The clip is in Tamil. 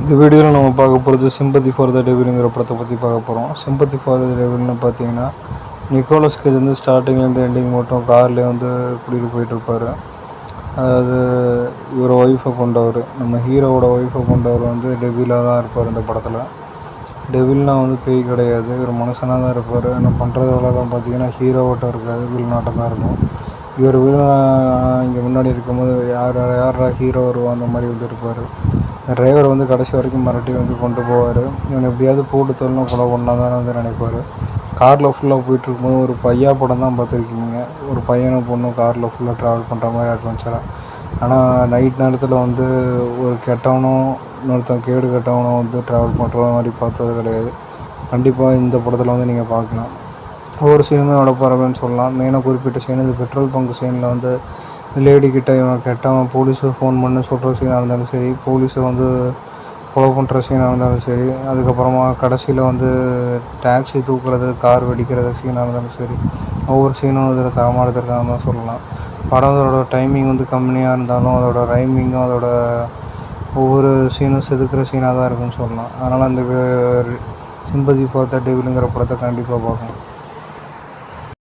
இந்த வீடியோவில் நம்ம பார்க்க போகிறது சிம்பத்தி ஃபார் த டெவிலுங்கிற படத்தை பற்றி பார்க்க போகிறோம். சிம்பத்தி ஃபார் த டெவில்னு பார்த்தீங்கன்னா நிக்கோலஸ் கேஜ் வந்து ஸ்டார்டிங்லேருந்து எண்டிங் மட்டும் கார்லேயே வந்து கூட்டிகிட்டு போயிட்டுருப்பார். அதாவது இவரோட ஒய்ஃபை கொண்டவர், நம்ம ஹீரோவோட ஒய்ஃபை கொண்டவர் வந்து டெவிலாக தான் இருப்பார் இந்த படத்தில். டெவில்னால் வந்து பேய் கிடையாது, இவர் மனுஷனாக தான் இருப்பார். ஆனால் பண்ணுறதோட தான் பார்த்தீங்கன்னா ஹீரோவோட்ட இருக்காது, வில்நாட்டம் தான் இருக்கும். இவர் இங்கே முன்னாடி இருக்கும்போது யார் ஹீரோ வருவோம் அந்த மாதிரி வந்து இருப்பார். டிரைவர் வந்து கடைசி வரைக்கும் மிரட்டி வந்து கொண்டு போவார். இவன் எப்படியாவது போட்டு தரணும், கொலை பண்ணால் தானே வந்து நினைப்பார். காரில் ஃபுல்லாக போயிட்டுருக்கும்போது ஒரு பையா படம் தான் பார்த்துருக்கீங்க. ஒரு பையனும் பொண்ணும் காரில் ஃபுல்லாக ட்ராவல் பண்ணுற மாதிரி அட்வென்ச்சராக. ஆனால் நைட் நேரத்தில் வந்து ஒரு கெட்டவனும் இன்னொருத்தன் கேடு கெட்டவனும் வந்து ட்ராவல் பண்ணுற மாதிரி பார்த்தது கிடையாது. கண்டிப்பாக இந்த படத்தில் வந்து நீங்கள் பார்க்கலாம். ஒவ்வொரு சீனுமே பரவாயில்லன்னு சொல்லலாம். மெயினாக குறிப்பிட்ட சீன் இந்த பெட்ரோல் பங்க் சீனில் வந்து லேடிக்கிட்ட இவன் கெட்டவன் போலீஸுக்கு ஃபோன் பண்ணி சொல்கிற சீனாக இருந்தாலும் சரி, போலீஸை வந்து ஃபாலோ பண்ணுற சீனாக இருந்தாலும் சரி, அதுக்கப்புறமா கடைசியில் வந்து டாக்ஸி தூக்குறது, கார் வெடிக்கிறது சீனாக இருந்தாலும் சரி, ஒவ்வொரு சீனும் இதில் தரமாக எடுத்துருக்காங்கன்னு தான் சொல்லலாம். படம் அதோட டைமிங் வந்து கம்மியாக இருந்தாலும் அதோட ரைமிங்கும் அதோட ஒவ்வொரு சீனும் செதுக்கிற சீனாக தான் இருக்குன்னு சொல்லலாம். அதனால் அந்த சிம்பதி ஃபார் த டெவிலுங்கிற படத்தை கண்டிப்பாக பார்க்கணும்.